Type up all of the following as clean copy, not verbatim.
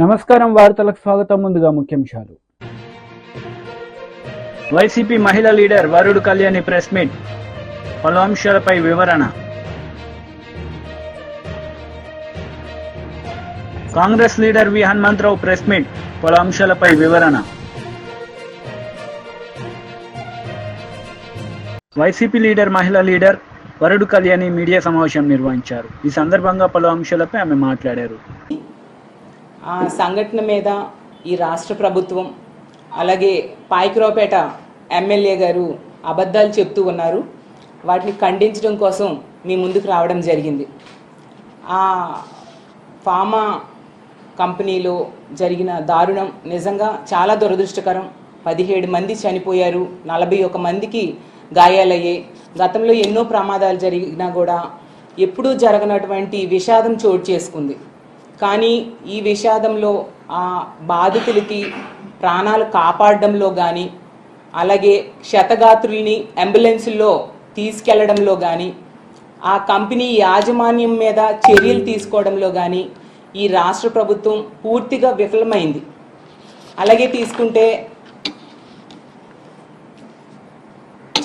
నమస్కారం, వార్తలకు స్వాగతం. ముందుగా ముఖ్యాంశాలు. వైసీపీ మహిళా లీడర్ వరుడు కళ్యాణి ప్రెస్ మీట్, పలు అంశాలపై వివరణ. కాంగ్రెస్ లీడర్ వి హనుమంతరావు ప్రెస్ మీట్, పలు అంశాలపై వివరణ. వైసీపీ మహిళా లీడర్ వరుడు కళ్యాణి మీడియా సమావేశం నిర్వహించారు. ఈ సందర్భంగా పలు అంశాలపై ఆమె మాట్లాడారు. ఆ సంఘటన మీద ఈ రాష్ట్ర ప్రభుత్వం అలాగే పాయకరావుపేట ఎమ్మెల్యే గారు అబద్ధాలు చెప్తూ ఉన్నారు. వాటిని ఖండించడం కోసం మీ ముందుకు రావడం జరిగింది. ఆ ఫార్మా కంపెనీలో జరిగిన దారుణం నిజంగా చాలా దురదృష్టకరం. 17 మంది చనిపోయారు, 41 మందికి గాయాలయ్యాయి. గతంలో ఎన్నో ప్రమాదాలు జరిగినా కూడా ఎప్పుడూ జరగనటువంటి విషాదం చోటు చేసుకుంది. కానీ ఈ విషాదంలో ఆ బాధితులకి ప్రాణాలు కాపాడడంలో కానీ, అలాగే క్షతగాత్రుల్ని అంబులెన్సుల్లో తీసుకెళ్లడంలో కానీ, ఆ కంపెనీ యాజమాన్యం మీద చర్యలు తీసుకోవడంలో కానీ ఈ రాష్ట్ర ప్రభుత్వం పూర్తిగా విఫలమైంది. అలాగే తీసుకుంటే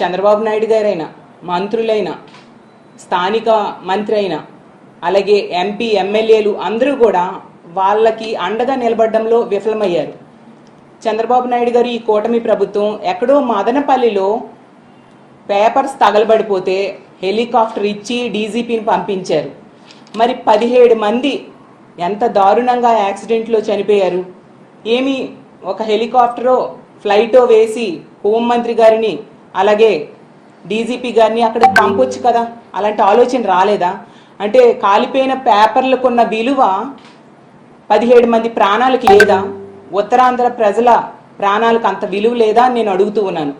చంద్రబాబు నాయుడు గారైనా, మంత్రులైనా, స్థానిక మంత్రి అయినా, అలాగే ఎంపీ ఎమ్మెల్యేలు అందరూ కూడా వాళ్ళకి అండగా నిలబడడంలో విఫలమయ్యారు. చంద్రబాబు నాయుడు గారు ఈ కూటమి ప్రభుత్వం ఎక్కడో మదనపల్లిలో పేపర్స్ తగలబడిపోతే హెలికాప్టర్ ఇచ్చి డీజీపీని పంపించారు. మరి 17 మంది ఎంత దారుణంగా యాక్సిడెంట్లో చనిపోయారు. ఏమి ఒక హెలికాప్టరో ఫ్లైటో వేసి హోంమంత్రి గారిని అలాగే డీజీపీ గారిని అక్కడికి పంపొచ్చు కదా, అలాంటి ఆలోచన రాలేదా? అంటే కాలిపోయిన పేపర్లకున్న విలువ 17 మంది ప్రాణాలకు లేదా? ఉత్తరాంధ్ర ప్రజల ప్రాణాలకు అంత విలువ లేదా అని నేను అడుగుతూ ఉన్నాను.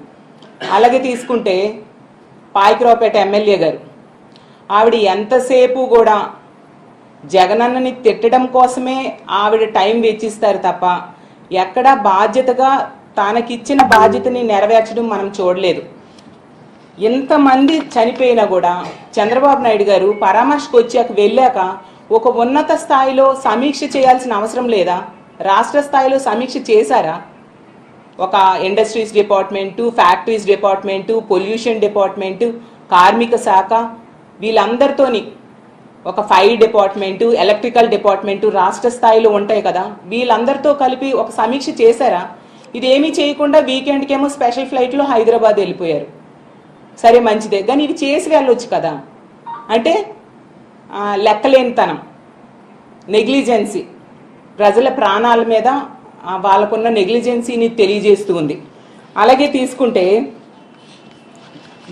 అలాగే తీసుకుంటే పాయకరావుపేట ఎమ్మెల్యే గారు, ఆవిడ ఎంతసేపు కూడా జగనన్నని తిట్టడం కోసమే ఆవిడ టైం వెచ్చిస్తారు తప్ప ఎక్కడా బాధ్యతగా తనకిచ్చిన బాధ్యతని నెరవేర్చడం మనం చూడలేదు. ఎంతమంది చనిపోయినా కూడా చంద్రబాబు నాయుడు గారు పరామర్శకు వెళ్ళాక ఒక ఉన్నత స్థాయిలో సమీక్ష చేయాల్సిన అవసరం లేదా? రాష్ట్ర స్థాయిలో సమీక్ష చేశారా? ఒక industries department, factories department, pollution department, కార్మిక శాఖ, వీళ్ళందరితోని ఒక ఫైర్ డిపార్ట్మెంటు, ఎలక్ట్రికల్ డిపార్ట్మెంటు రాష్ట్ర స్థాయిలో ఉంటాయి కదా, వీళ్ళందరితో కలిపి ఒక సమీక్ష చేశారా? ఇదేమీ చేయకుండా వీకెండ్కేమో స్పెషల్ ఫ్లైట్లో హైదరాబాద్ వెళ్ళిపోయారు. సరే, మంచిదే, కానీ ఇవి చేసి వెళ్ళొచ్చు కదా. అంటే లెక్కలేనితనం, నెగ్లిజెన్సీ, ప్రజల ప్రాణాల మీద వాళ్ళకున్న నెగ్లిజెన్సీని తెలియజేస్తూ ఉంది. అలాగే తీసుకుంటే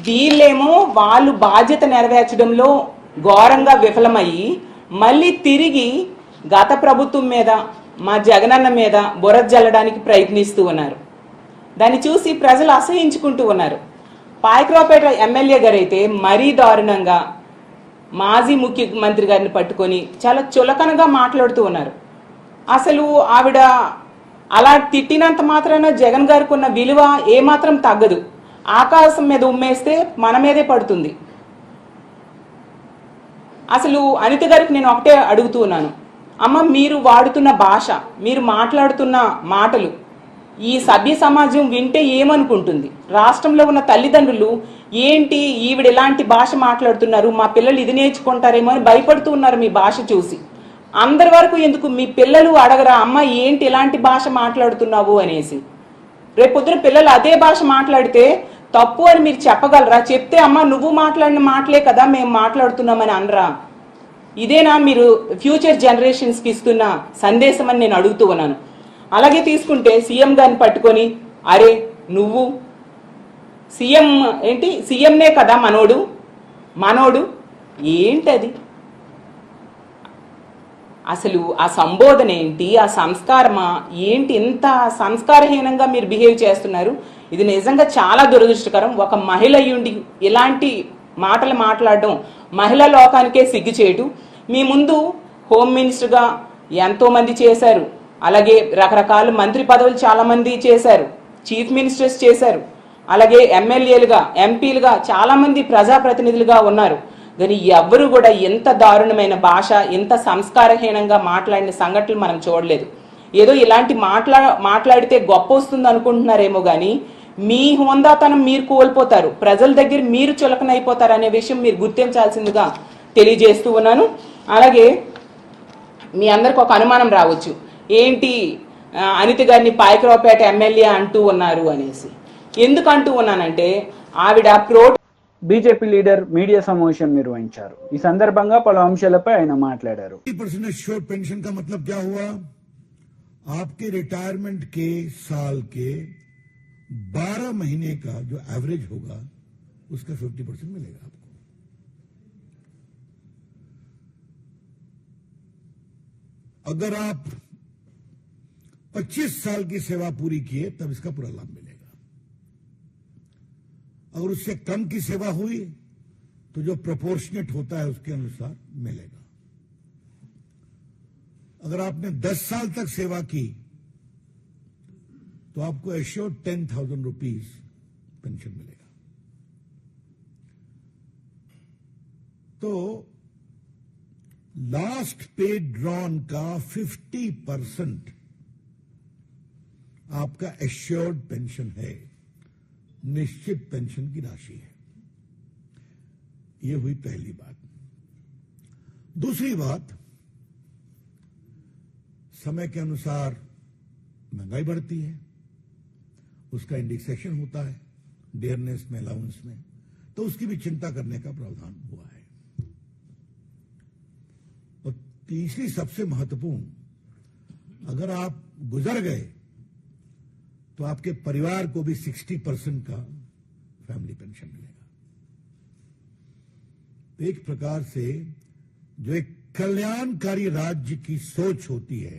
వీళ్ళేమో వాళ్ళు బాధ్యత నెరవేర్చడంలో ఘోరంగా విఫలమయ్యి మళ్ళీ తిరిగి గత ప్రభుత్వం మీద, మా జగనన్న మీద బురద జల్లడానికి ప్రయత్నిస్తూ ఉన్నారు. దాన్ని చూసి ప్రజలు అసహించుకుంటూ ఉన్నారు. పాయకరావుపేట ఎమ్మెల్యే గారు అయితే మరీ దారుణంగా మాజీ ముఖ్యమంత్రి గారిని పట్టుకొని చాలా చులకనగా మాట్లాడుతూ ఉన్నారు. అసలు ఆవిడ అలా తిట్టినంత మాత్రాన జగన్ గారికి ఉన్న విలువ ఏమాత్రం తగ్గదు. ఆకాశం మీద ఉమ్మేస్తే మన మీదే పడుతుంది. అసలు అనిత గారికి నేను ఒకటే అడుగుతూ ఉన్నాను, అమ్మ, మీరు వాడుతున్న భాష, మీరు మాట్లాడుతున్న మాటలు ఈ సభ్య సమాజం వింటే ఏమనుకుంటుంది? రాష్ట్రంలో ఉన్న తల్లిదండ్రులు ఏంటి ఈవిడ ఎలాంటి భాష మాట్లాడుతున్నారు, మా పిల్లలు ఇది నేర్చుకుంటారేమో అని భయపడుతూ ఉన్నారు మీ భాష చూసి. అందరి వరకు ఎందుకు మీ పిల్లలు అడగరా, అమ్మ ఏంటి ఎలాంటి భాష మాట్లాడుతున్నావు అనేసి? రేపొద్దున పిల్లలు అదే భాష మాట్లాడితే తప్పు అని మీరు చెప్పగలరా? చెప్తే అమ్మ నువ్వు మాట్లాడిన మాటలే కదా మేము మాట్లాడుతున్నామని అనరా? ఇదేనా మీరు ఫ్యూచర్ జనరేషన్స్కి ఇస్తున్న సందేశం అని నేను అడుగుతూ ఉన్నాను. అలాగే తీసుకుంటే సీఎం గారిని పట్టుకొని, అరే నువ్వు సీఎం ఏంటి, సీఎంనే కదా మనోడు ఏంటది? అసలు ఆ సంబోధన ఏంటి, ఆ సంస్కారమా ఏంటి? ఇంత సంస్కారహీనంగా మీరు బిహేవ్ చేస్తున్నారు. ఇది నిజంగా చాలా దురదృష్టకరం. ఒక మహిళ అయ్యుండి ఇలాంటి మాటలు మాట్లాడడం మహిళా లోకానికే సిగ్గుచేటు. మీ ముందు హోమ్ మినిస్టర్గా ఎంతోమంది చేశారు, అలాగే రకరకాల మంత్రి పదవులు చాలామంది చేశారు, చీఫ్ మినిస్టర్స్ చేశారు, అలాగే ఎమ్మెల్యేలుగా, ఎంపీలుగా చాలామంది ప్రజాప్రతినిధులుగా ఉన్నారు. కానీ ఎవ్వరూ కూడా ఎంత దారుణమైన భాష, ఎంత సంస్కారహీనంగా మాట్లాడిన సంఘటనలు మనం చూడలేదు. ఏదో ఇలాంటి మాట్లాడితే గొప్ప వస్తుంది అనుకుంటున్నారేమో కానీ మీ హోందాతనం మీరు కోల్పోతారు, ప్రజల దగ్గర మీరు చులకనైపోతారు అనే విషయం మీరు గుర్తించాల్సిందిగా తెలియజేస్తూ ఉన్నాను. అలాగే మీ అందరికి ఒక అనుమానం రావచ్చు, ఏంటి అనిత గారిని పాయకరావుపేట ఎమ్మెల్యే అంటూ ఉన్నారు అనేసి. ఎందుకు అంటూ ఉన్నానంటే ఆవిడ బీజేపీ లీడర్ మీడియా సమావేశం నిర్వహించారు. ఈ సందర్భంగా పలు అంశాలపై ఆయన మాట్లాడారు. पेंशन का मतलब क्या हुआ? आपके रिटायरमेंट के साल के 12 महीने का जो एवरेज होगा उसका 50% मिलेगा आपको। अगर आप 25 साल की सेवा पूरी किए तब इसका पूरा लाभ मिलेगा। अगर उससे कम की सेवा हुई तो जो प्रोपोर्शनेट होता है उसके अनुसार मिलेगा। अगर आपने 10 साल तक सेवा की तो आपको एश्योर्ड 10,000 रुपीज पेंशन मिलेगा। तो लास्ट पे ड्रॉन का 50% आपका एश्योर्ड पेंशन है, निश्चित पेंशन की राशि है। यह हुई पहली बात। दूसरी बात, समय के अनुसार महंगाई बढ़ती है, उसका इंडेक्सेशन होता है डियरनेस में, अलाउंस में, तो उसकी भी चिंता करने का प्रावधान हुआ है। और तीसरी सबसे महत्वपूर्ण, अगर आप गुजर गए तो आपके परिवार को भी 60% का फैमिली पेंशन मिलेगा। एक प्रकार से जो एक कल्याणकारी राज्य की सोच होती है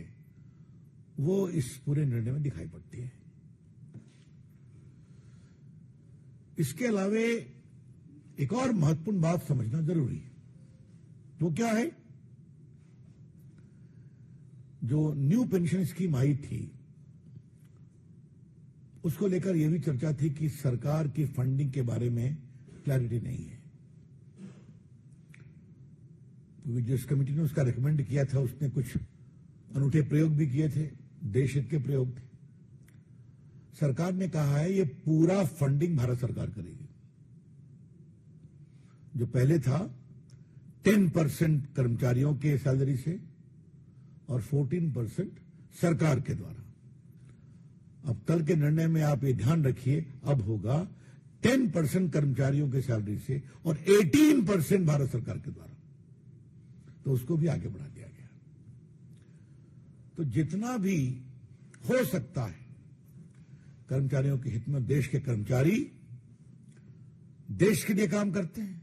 वो इस पूरे निर्णय में दिखाई पड़ती है। इसके अलावा एक और महत्वपूर्ण बात समझना जरूरी है। वो क्या है? जो न्यू पेंशन स्कीम आई थी उसको लेकर यह भी चर्चा थी कि सरकार की फंडिंग के बारे में क्लैरिटी नहीं है। जिस कमेटी ने उसका रिकमेंड किया था उसने कुछ अनूठे प्रयोग भी किए थे, देश हित के प्रयोग थे। सरकार ने कहा है ये पूरा फंडिंग भारत सरकार करेगी। जो पहले था 10% कर्मचारियों के सैलरी से और 14% सरकार के द्वारा। अब कल के निर्णय में आप ये ध्यान रखिए, अब होगा 10% कर्मचारियों के सैलरी से और 18% भारत सरकार के द्वारा। तो उसको भी आगे बढ़ा दिया गया। तो जितना भी हो सकता है कर्मचारियों के हित में, देश के कर्मचारी देश के लिए काम करते हैं,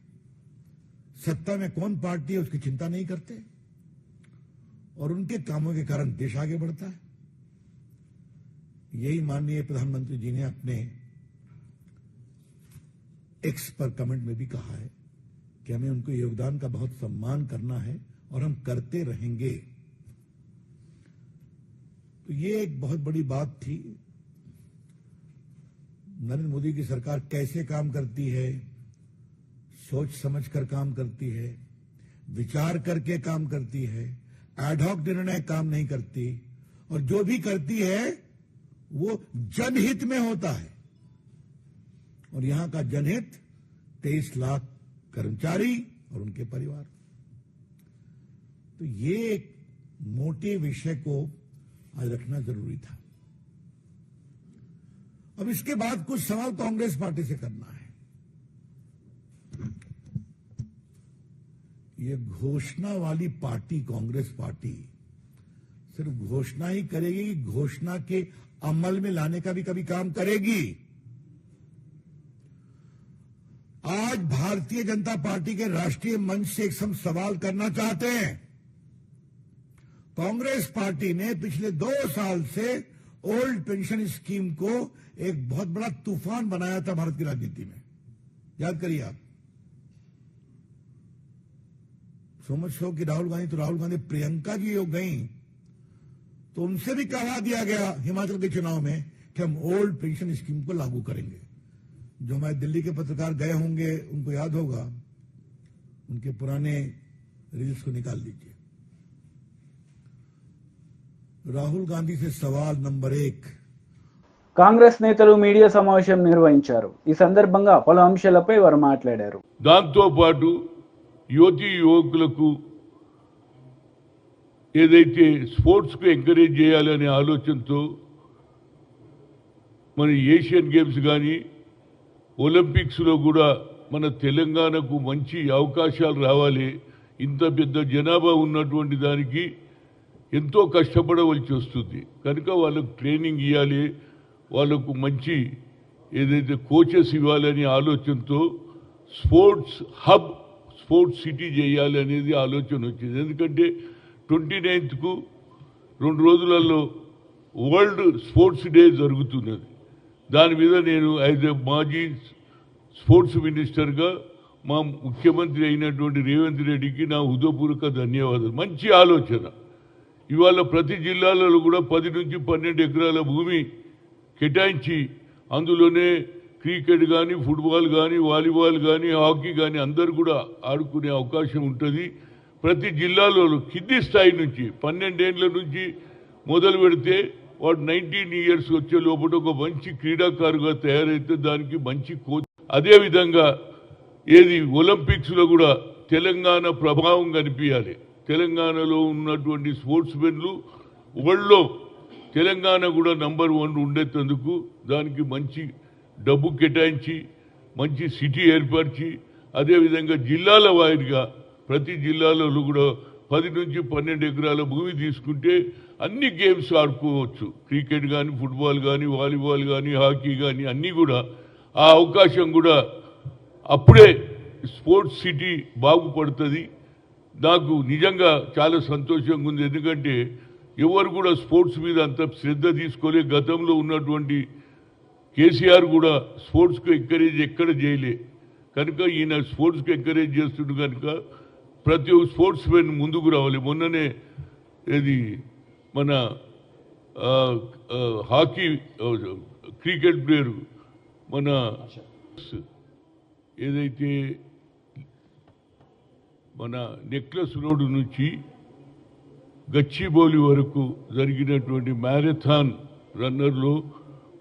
सत्ता में कौन पार्टी है उसकी चिंता नहीं करते और उनके कामों के कारण देश आगे बढ़ता है। यही माननीय प्रधानमंत्री जी ने अपने एक्स पर कमेंट में भी कहा है कि हमें उनके योगदान का बहुत सम्मान करना है और हम करते रहेंगे। तो ये एक बहुत बड़ी बात थी। नरेंद्र मोदी की सरकार कैसे काम करती है, सोच समझकर काम करती है, विचार करके काम करती है, एडहॉक निर्णय काम नहीं करती और जो भी करती है वो जनहित में होता है। और यहां का जनहित 23 लाख कर्मचारी और उनके परिवार। तो ये एक मोटे विषय को आज रखना जरूरी था। अब इसके बाद कुछ सवाल कांग्रेस पार्टी से करना है। ये घोषणा वाली पार्टी कांग्रेस पार्टी सिर्फ घोषणा ही करेगी, घोषणा के अमल में लाने का भी कभी काम करेगी। आज भारतीय जनता पार्टी के राष्ट्रीय मंच से एक हम सवाल करना चाहते हैं। कांग्रेस पार्टी ने पिछले 2 साल से ओल्ड पेंशन स्कीम को एक बहुत बड़ा तूफान बनाया था भारत की राजनीति में। याद करिए आप। समझ सो कि राहुल गांधी प्रियंका जी जो गई तो उनसे भी कहा दिया गया हिमाचल के चुनाव में कि हम ओल्ड पेंशन स्कीम को लागू करेंगे। जो हमारे दिल्ली के पत्रकार गए होंगे उनको याद होगा, उनके पुराने रील्स को निकाल लीजिए। राहुल गांधी से सवाल नंबर 1। కాంగ్రెస్ నేతలు మీడియా సమావేశం నిర్వహించారు. ఈ సందర్భంగా పలు అంశాలపై వారు మాట్లాడారు. దాంతో పాటు యువతీ యువకులకు ఏదైతే స్పోర్ట్స్కు ఎంకరేజ్ చేయాలనే ఆలోచనతో మన ఏషియన్ గేమ్స్ కానీ ఒలింపిక్స్లో కూడా మన తెలంగాణకు మంచి అవకాశాలు రావాలి. ఇంత పెద్ద జనాభా ఉన్నటువంటి దానికి ఎంతో కష్టపడవలసి వస్తుంది కనుక వాళ్ళకు ట్రైనింగ్ ఇవ్వాలి, వాళ్ళకు మంచి ఏదైతే కోచెస్ ఇవ్వాలనే ఆలోచనతో స్పోర్ట్స్ హబ్, స్పోర్ట్స్ సిటీ చేయాలి అనేది ఆలోచన వచ్చింది. ఎందుకంటే 29కు 2 రోజులలో వరల్డ్ స్పోర్ట్స్ డే జరుగుతున్నది. దాని మీద నేను యాజ్ ఎ మాజీ స్పోర్ట్స్ మినిస్టర్గా మా ముఖ్యమంత్రి అయినటువంటి రేవంత్ రెడ్డికి నా హృదయపూర్వక ధన్యవాదాలు. మంచి ఆలోచన. ఇవాళ ప్రతి జిల్లాలలో కూడా 10 నుంచి 12 ఎకరాల భూమి కేటాయించి అందులోనే క్రికెట్ కానీ, ఫుట్బాల్ కానీ, వాలీబాల్ కానీ, హాకీ కానీ అందరూ కూడా ఆడుకునే అవకాశం ఉంటుంది. ప్రతి జిల్లాలో కింది స్థాయి నుంచి 12 ఏళ్ల నుంచి మొదలు పెడితే వాడు 19 ఇయర్స్ వచ్చే లోపల ఒక మంచి క్రీడాకారుగా తయారైతే దానికి మంచి కోచ్. అదేవిధంగా ఏది ఒలింపిక్స్లో కూడా తెలంగాణ ప్రభావం కనిపించాలి. తెలంగాణలో ఉన్నటువంటి స్పోర్ట్స్ మెన్లు వరల్డ్లో తెలంగాణ కూడా నంబర్ 1 ఉండేందుకు దానికి మంచి డబ్బు కేటాయించి మంచి సిటీ ఏర్పరిచి అదేవిధంగా జిల్లాల వారీగా ప్రతి జిల్లాలో కూడా 10 నుంచి 12 ఎకరాల భూమి తీసుకుంటే అన్ని గేమ్స్ ఆడుకోవచ్చు. క్రికెట్ కానీ, ఫుట్బాల్ కానీ, వాలీబాల్ కానీ, హాకీ కానీ అన్నీ కూడా ఆ అవకాశం కూడా అప్పుడే స్పోర్ట్స్ సిటీ బాగుపడుతుంది. నాకు నిజంగా చాలా సంతోషంగా ఉంది. ఎందుకంటే ఎవరు కూడా స్పోర్ట్స్ మీద అంత శ్రద్ధ తీసుకోలే. గతంలో ఉన్నటువంటి కేసీఆర్ కూడా స్పోర్ట్స్కు ఎంకరేజ్ ఎక్కడ చేయలే కనుక ఈయన స్పోర్ట్స్కి ఎంకరేజ్ చేస్తుండు కనుక ప్రతి ఒక్క స్పోర్ట్స్ మెన్ ముందుకు రావాలి. మొన్ననే ఇది మన హాకీ క్రికెట్ ప్లేయర్ మన ఏదైతే మన నెక్లెస్ రోడ్డు నుంచి గచ్చిబౌలి వరకు జరిగినటువంటి మ్యారథాన్ రన్నర్లో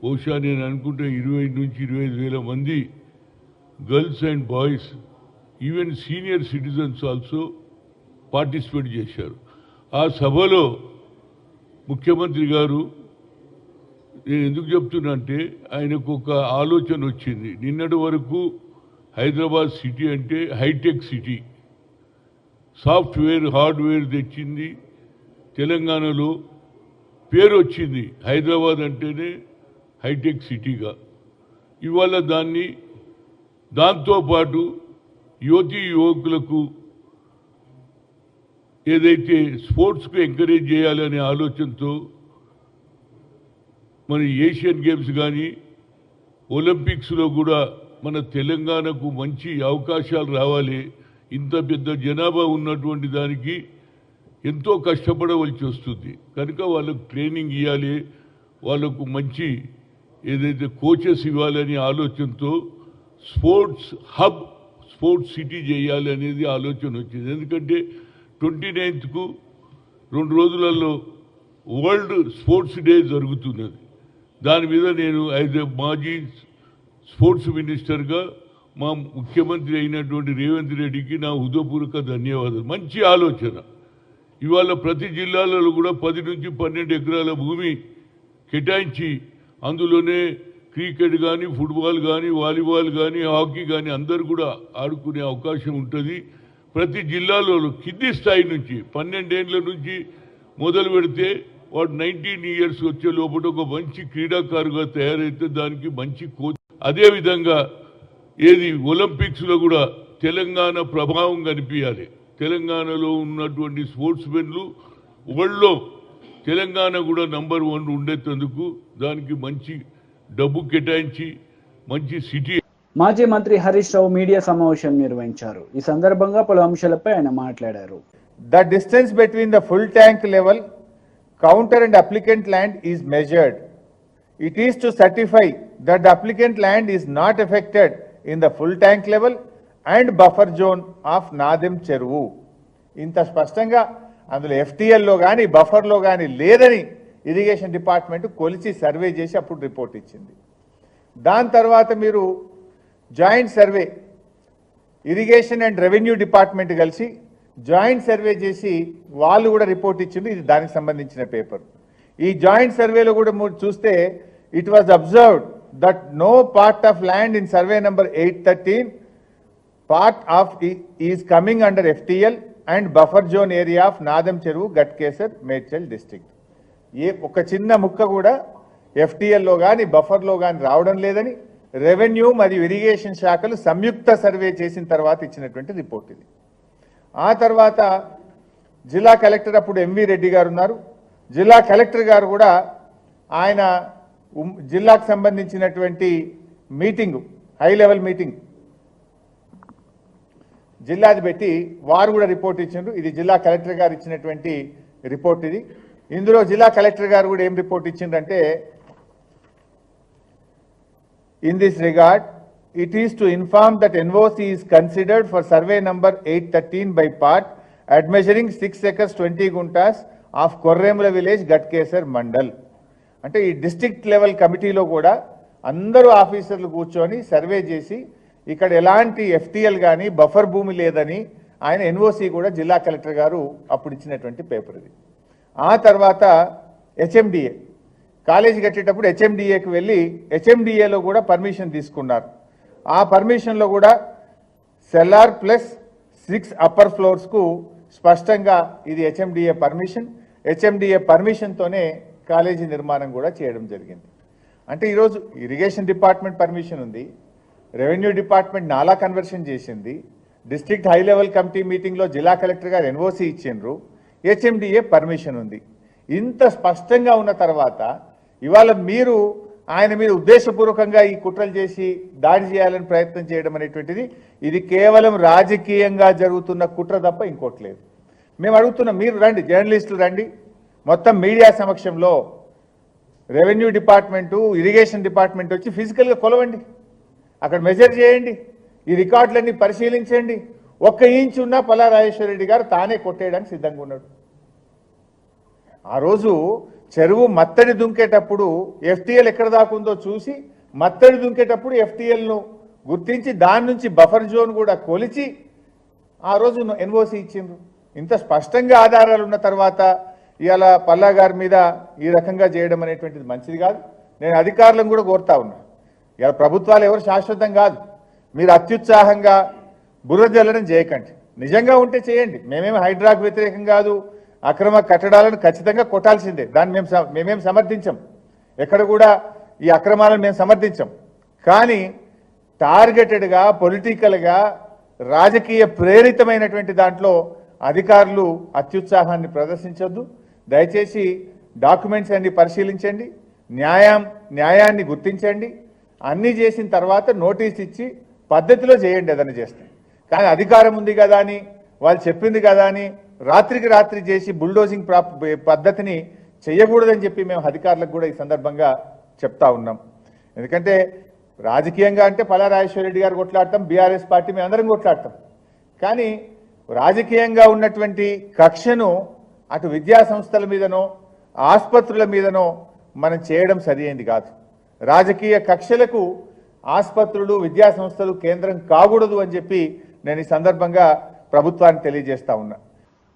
బహుశా నేను అనుకుంటే 20 నుంచి 25,000 మంది girls and boys even senior citizens also participate చేశారు. ఆ సభలో ముఖ్యమంత్రి గారు, నేను ఎందుకు చెప్తున్నా అంటే ఆయనకు ఒక ఆలోచన వచ్చింది. నిన్నటి వరకు హైదరాబాద్ సిటీ అంటే హైటెక్ సిటీ, సాఫ్ట్వేర్ హార్డ్వేర్ తెచ్చింది. తెలంగాణలో పేరు వచ్చింది హైదరాబాద్ అంటేనే హైటెక్ సిటీగా. ఇవాళ దాంతోపాటు యువతీ యువకులకు ఏదైతే స్పోర్ట్స్కు ఎంకరేజ్ చేయాలనే ఆలోచనతో మన ఏషియన్ గేమ్స్ కానీ ఒలింపిక్స్లో కూడా మన తెలంగాణకు మంచి అవకాశాలు రావాలి. ఇంత పెద్ద జనాభా ఉన్నటువంటి దానికి ఎంతో కష్టపడవలసి వస్తుంది కనుక వాళ్ళకు ట్రైనింగ్ ఇవ్వాలి, వాళ్ళకు మంచి ఏదైతే కోచెస్ ఇవ్వాలనే ఆలోచనతో స్పోర్ట్స్ హబ్, స్పోర్ట్స్ సిటీ చేయాలి అనేది ఆలోచన వచ్చింది. ఎందుకంటే 29కు 2 రోజులలో వరల్డ్ స్పోర్ట్స్ డే జరుగుతున్నది. దాని మీద నేను యాజ్ ఎ మాజీ స్పోర్ట్స్ మినిస్టర్గా మా ముఖ్యమంత్రి అయినటువంటి రేవంత్ రెడ్డికి నా హృదయపూర్వక ధన్యవాదాలు. మంచి ఆలోచన. ఇవాళ ప్రతి జిల్లాలలో కూడా 10 నుంచి 12 ఎకరాల భూమి కేటాయించి అందులోనే క్రికెట్ కానీ, ఫుట్బాల్ కానీ, వాలీబాల్ కానీ, హాకీ కానీ అందరూ కూడా ఆడుకునే అవకాశం ఉంటుంది. ప్రతి జిల్లాలో కింది స్థాయి నుంచి 12 ఏళ్ల నుంచి మొదలు పెడితే వాడు 19 ఇయర్స్ వచ్చే లోపల ఒక మంచి క్రీడాకారుగా తయారైతే దానికి మంచి కోచ్. అదేవిధంగా ఏది ఒలింపిక్స్లో కూడా తెలంగాణ ప్రభావం కనిపించాలి. తెలంగాణలో ఉన్నటువంటి స్పోర్ట్స్ మెన్లు వరల్డ్లో తెలంగాణ కూడా నంబర్ 1 ఉండేందుకు దానికి మంచి డబ్బు కేటాయించి మంచి సిటీ. మాజీ మంత్రి హరీష్ రావు మీడియా సమావేశం నిర్వహించారు. ఈ సందర్భంగా పలు అంశాలపై ఆయన మాట్లాడారు. The distance between the full tank level, counter and applicant land is measured. It is to certify that the applicant land is not affected in the full tank level and buffer zone of Nadem Cheruvu. ఇంత స్పష్టంగా అందులో ఎఫ్టీఎల్లో కానీ బఫర్లో కానీ లేదని irrigation department కొలిచి survey చేసి అప్పుడు report ఇచ్చింది. దాని తర్వాత మీరు joint survey irrigation and revenue department కలిసి జాయింట్ సర్వే చేసి వాళ్ళు కూడా రిపోర్ట్ ఇచ్చింది. ఇది దానికి సంబంధించిన పేపర్. ఈ జాయింట్ సర్వేలో కూడా మీరు చూస్తే it was observed that no part of land in survey number 813 part of is coming under FTL and buffer zone area of Nadam Cheruvu, Gatkesar, Medchal district. ఏ ఒక చిన్న ముక్క కూడా ఎఫ్టీఎల్లో కానీ బఫర్లో కానీ రావడం లేదని రెవెన్యూ మరియు ఇరిగేషన్ శాఖలు సంయుక్త సర్వే చేసిన తర్వాత ఇచ్చినటువంటి రిపోర్ట్ ఇది. ఆ తర్వాత జిల్లా కలెక్టర్ అప్పుడు ఎంవి రెడ్డి గారు ఉన్నారు. జిల్లా కలెక్టర్ గారు కూడా ఆయన జిల్లాకు సంబంధించినటువంటి మీటింగ్ హై లెవెల్ మీటింగ్ జిల్లాది పెట్టి వారు కూడా రిపోర్ట్ ఇచ్చిండ్రు. ఇది జిల్లా కలెక్టర్ గారు ఇచ్చినటువంటి రిపోర్ట్ ఇది. ఇందులో జిల్లా కలెక్టర్ గారు కూడా ఏం రిపోర్ట్ ఇచ్చిండ్రంటే, in this regard it is to inform that NOC is considered for survey number 813 by part at measuring 6 acres 20 guntas of Korremula village, Ghatkesar mandal. అంటే ఈ డిస్ట్రిక్ట్ లెవెల్ కమిటీలో కూడా అందరూ ఆఫీసర్లు కూర్చొని సర్వే చేసి ఇక్కడ ఎలాంటి ఎఫ్టీఎల్ కానీ బఫర్ భూమి లేదని ఆయన ఎన్ఓసి కూడా జిల్లా కలెక్టర్ గారు అప్పుడు ఇచ్చినటువంటి పేపర్ ఇది. ఆ తర్వాత హెచ్ఎండిఏ కాలేజీ కట్టేటప్పుడు హెచ్ఎండిఏకి వెళ్ళి హెచ్ఎండిఏలో కూడా పర్మిషన్ తీసుకున్నారు. ఆ పర్మిషన్లో కూడా సెల్లార్ ప్లస్ 6 అప్పర్ ఫ్లోర్స్కు స్పష్టంగా ఇది హెచ్ఎండిఏ పర్మిషన్. హెచ్ఎండిఏ పర్మిషన్తోనే కాలేజీ నిర్మాణం కూడా చేయడం జరిగింది. అంటే ఈరోజు ఇరిగేషన్ డిపార్ట్మెంట్ పర్మిషన్ ఉంది, రెవెన్యూ డిపార్ట్మెంట్ నాలా కన్వర్షన్ చేసింది, డిస్ట్రిక్ట్ హై లెవెల్ కమిటీ మీటింగ్లో జిల్లా కలెక్టర్ గారు ఎన్ఓసి ఇచ్చిండ్రు, హెచ్ఎండిఏ పర్మిషన్ ఉంది. ఇంత స్పష్టంగా ఉన్న తర్వాత ఇవాళ మీరు ఆయన మీద ఉద్దేశపూర్వకంగా ఈ కుట్రలు చేసి దాడి చేయాలని ప్రయత్నం చేయడం అనేటువంటిది ఇది కేవలం రాజకీయంగా జరుగుతున్న కుట్ర తప్ప ఇంకోటి లేదు. మేము అడుగుతున్నాం, మీరు రండి, జర్నలిస్టులు రండి, మొత్తం మీడియా సమక్షంలో రెవెన్యూ డిపార్ట్మెంటు ఇరిగేషన్ డిపార్ట్మెంట్ వచ్చి ఫిజికల్గా కొలవండి, అక్కడ మెజర్ చేయండి, ఈ రికార్డులన్నీ పరిశీలించండి. 1 ఇంచ్ ఉన్నా పల్లా రాజేశ్వర రెడ్డి గారు తానే కొట్టేయడానికి సిద్ధంగా ఉన్నాడు. ఆ రోజు చెరువు మత్తడి దుంకేటప్పుడు ఎఫ్టీఎల్ ఎక్కడ దాకుందో చూసి మత్తడి దుంకేటప్పుడు ఎఫ్టీఎల్ను గుర్తించి దాని నుంచి బఫర్ జోన్ కూడా కొలిచి ఆ రోజు ఎన్ఓసి ఇచ్చిండ్రు. ఇంత స్పష్టంగా ఆధారాలు ఉన్న తర్వాత ఇవాళ పల్లా గారి మీద ఈ రకంగా చేయడం అనేటువంటిది మంచిది కాదు. నేను అధికారులను కూడా కోరుతా ఉన్నా, ఇవాళ ప్రభుత్వాలు ఎవరు శాశ్వతం కాదు, మీరు అత్యుత్సాహంగా బుర్ర జల్లడం చేయకండి. నిజంగా ఉంటే చేయండి, మేమేమి హైడ్రాకు వ్యతిరేకం కాదు, అక్రమ కట్టడాలను ఖచ్చితంగా కొట్టాల్సిందే, దాన్ని మేమేం సమర్థించం, ఎక్కడ కూడా ఈ అక్రమాలను మేము సమర్థించం. కానీ టార్గెటెడ్గా పొలిటికల్గా రాజకీయ ప్రేరితమైనటువంటి దాంట్లో అధికారులు అత్యుత్సాహాన్ని ప్రదర్శించొద్దు. దయచేసి డాక్యుమెంట్స్ అన్ని పరిశీలించండి, న్యాయాన్ని గుర్తించండి, అన్నీ చేసిన తర్వాత నోటీస్ ఇచ్చి పద్ధతిలో చేయండి ఏదైనా చేస్తే. కానీ అధికారం ఉంది కదా అని, వాళ్ళు చెప్పింది కదా అని రాత్రికి రాత్రి చేసి బుల్డోజింగ్ పద్ధతిని చేయకూడదని చెప్పి మేము అధికారులకు కూడా ఈ సందర్భంగా చెప్తా ఉన్నాం. ఎందుకంటే రాజకీయంగా అంటే పల్లా రాజేశ్వర రెడ్డి గారు కొట్లాడతాం, బీఆర్ఎస్ పార్టీ మేము అందరం కొట్లాడతాం. కానీ రాజకీయంగా ఉన్నటువంటి కక్షను అటు విద్యా సంస్థల మీదనో ఆసుపత్రుల మీదనో మనం చేయడం సరైనది కాదు. రాజకీయ కక్షలకు ఆసుపత్రులు విద్యా సంస్థలు కేంద్రం కాకూడదు అని చెప్పి నేను ఈ సందర్భంగా ప్రభుత్వానికి తెలియజేస్తా ఉన్నా.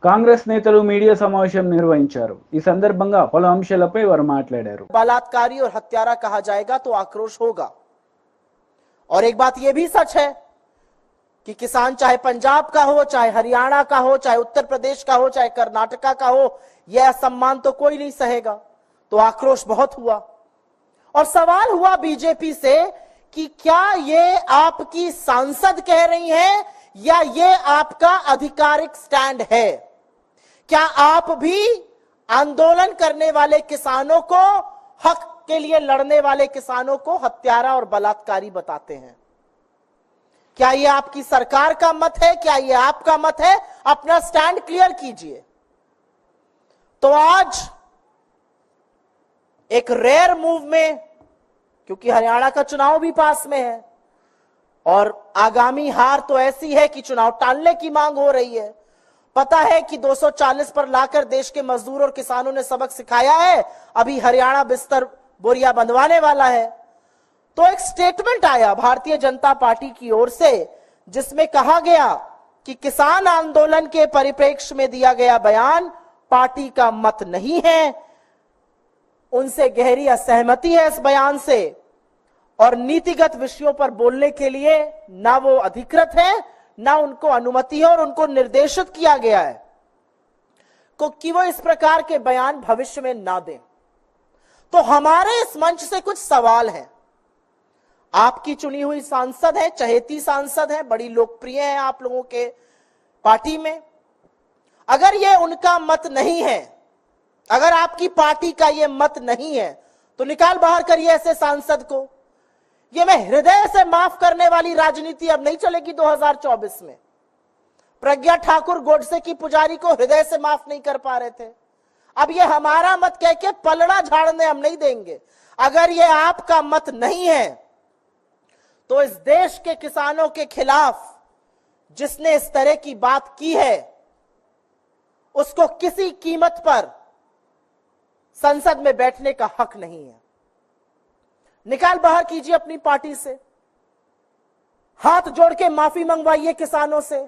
కాంగ్రెస్ నేతలు మీడియా సమావేశం నిర్వహించారు. ఈ సందర్భంగా పలు అంశాలపై వారు మాట్లాడారు. बलात्कारी और हत्यारा कहा जाएगा तो आक्रोश होगा। और एक बात यह भी सच है कि किसान चाहे पंजाब का हो, चाहे हरियाणा का हो, चाहे उत्तर प्रदेश का हो, चाहे कर्नाटका का हो, यह असम्मान तो कोई नहीं सहेगा। तो आक्रोश बहुत हुआ और सवाल हुआ बीजेपी से कि क्या ये आपकी सांसद कह रही हैं या ये आपका आधिकारिक स्टैंड है? क्या आप भी आंदोलन करने वाले किसानों को, हक के लिए लड़ने वाले किसानों को हत्यारा और बलात्कारी बताते हैं? क्या ये आपकी सरकार का मत है? क्या ये आपका मत है? अपना स्टैंड क्लियर कीजिए। तो आज एक रेयर मूव में, क्योंकि हरियाणा का चुनाव भी पास में है और आगामी हार तो ऐसी है कि चुनाव टालने की मांग हो रही है, पता है कि 240 पर लाकर देश के मजदूर और किसानों ने सबक सिखाया है, अभी हरियाणा बिस्तर बोरिया बंधवाने वाला है। तो एक स्टेटमेंट आया भारतीय जनता पार्टी की ओर से जिसमें कहा गया कि किसान आंदोलन के परिप्रेक्ष्य में दिया गया बयान पार्टी का मत नहीं है, उनसे गहरी असहमति है इस बयान से, और नीतिगत विषयों पर बोलने के लिए ना वो अधिकृत है, ना उनको अनुमति है और उनको निर्देशित किया गया है कि वो इस प्रकार के बयान भविष्य में ना दें। तो हमारे इस मंच से कुछ सवाल हैं। आपकी चुनी हुई सांसद है, चहेती सांसद है, बड़ी लोकप्रिय है आप लोगों के पार्टी में। अगर ये उनका मत नहीं है, अगर आपकी पार्टी का ये मत नहीं है, तो निकाल बाहर करिए ऐसे सांसद को। ये मैं हृदय से माफ करने वाली राजनीति अब नहीं चलेगी 2024 में। प्रज्ञा ठाकुर गोडसे की पुजारी को हृदय से माफ नहीं कर पा रहे थे, अब ये हमारा मत कह के पलड़ा झाड़ने हम नहीं देंगे। अगर ये आपका मत नहीं है तो इस देश के किसानों के खिलाफ जिसने इस तरह की बात की है उसको किसी कीमत पर संसद में बैठने का हक नहीं है। निकाल बाहर कीजिए अपनी पार्टी से, हाथ जोड़ के माफी मंगवाइए किसानों से,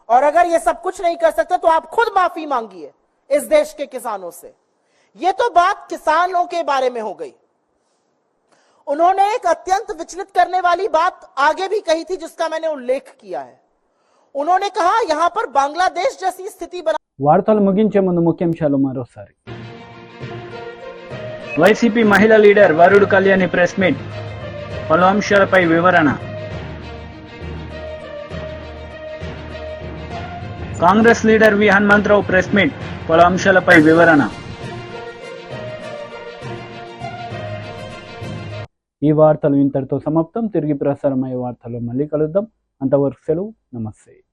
और अगर ये सब कुछ नहीं कर सकते तो आप खुद माफी मांगिए इस देश के किसानों से। ये तो बात किसानों के बारे में हो गई। उन्होंने एक अत्यंत विचलित करने वाली बात आगे भी कही थी जिसका मैंने उल्लेख किया है। उन्होंने कहा यहां पर बांग्लादेश जैसी स्थिति बना। వార్తలు ముగించే ముందు ముఖ్యాంశాలు మరోసారి. వైసీపీ మహిళా లీడర్ వరుడు కళ్యాణి ప్రెస్ మీట్, పలు అంశాలపై వివరణ. కాంగ్రెస్ లీడర్ వి హనుమంతరావు ప్రెస్ మీట్, పలు అంశాలపై వివరణ. ఈ వార్తలు ఇంతటితో సమాప్తం. తిరిగి ప్రసారమయ్యే వార్తల్లో మళ్ళీ కలుద్దాం. అంతవరకు సెలవు. నమస్తే.